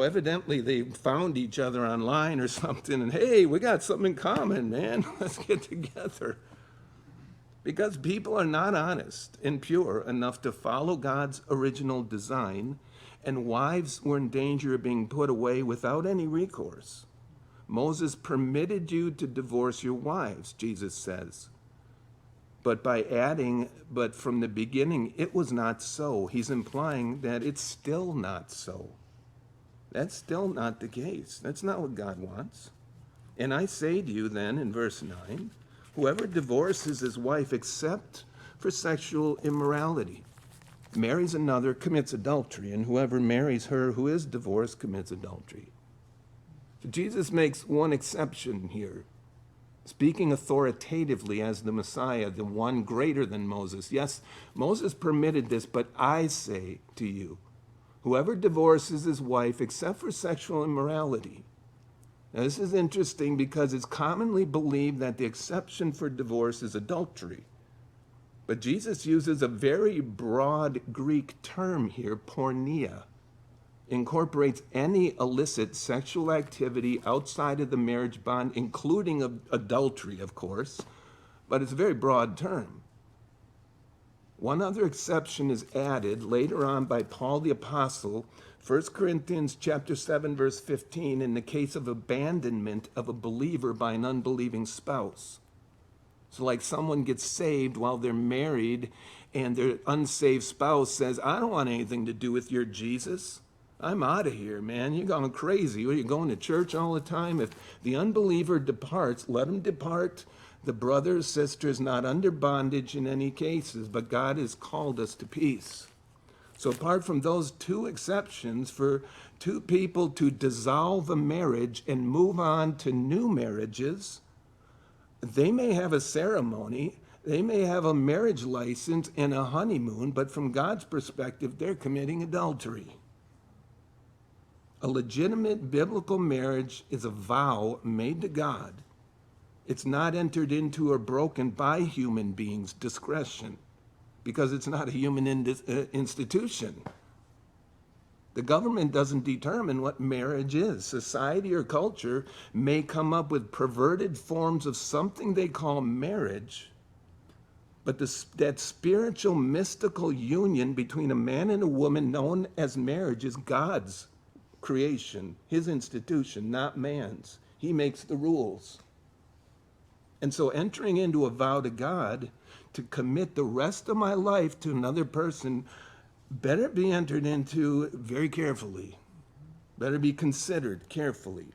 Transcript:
So evidently they found each other online or something, and hey, we got something in common, man. Let's get together. Because people are not honest and pure enough to follow God's original design, and wives were in danger of being put away without any recourse. Moses permitted you to divorce your wives, Jesus says. But from the beginning, it was not so. He's implying that it's still not so. That's still not the case. That's not what God wants. And I say to you then in verse 9, whoever divorces his wife except for sexual immorality, marries another, commits adultery, and whoever marries her who is divorced commits adultery. So Jesus makes one exception here, speaking authoritatively as the Messiah, the one greater than Moses. Yes, Moses permitted this, but I say to you, whoever divorces his wife except for sexual immorality. Now, this is interesting because it's commonly believed that the exception for divorce is adultery. But Jesus uses a very broad Greek term here, porneia. Incorporates any illicit sexual activity outside of the marriage bond, including adultery, of course, but it's a very broad term. One other exception is added later on by Paul the Apostle, 1 Corinthians chapter 7, verse 15, in the case of abandonment of a believer by an unbelieving spouse. So like someone gets saved while they're married and their unsaved spouse says, I don't want anything to do with your Jesus. I'm out of here, man. You're going crazy. Are you going to church all the time? If the unbeliever departs, let him depart. The brother or sister is not under bondage in any cases, but God has called us to peace. So apart from those two exceptions, for two people to dissolve a marriage and move on to new marriages, they may have a ceremony, they may have a marriage license and a honeymoon, but from God's perspective, they're committing adultery. A legitimate biblical marriage is a vow made to God. It's not entered into or broken by human beings' discretion, because it's not a human institution. The government doesn't determine what marriage is. Society or culture may come up with perverted forms of something they call marriage, but that spiritual, mystical union between a man and a woman known as marriage is God's creation, his institution, not man's. He makes the rules. And so entering into a vow to God to commit the rest of my life to another person better be entered into very carefully, better be considered carefully.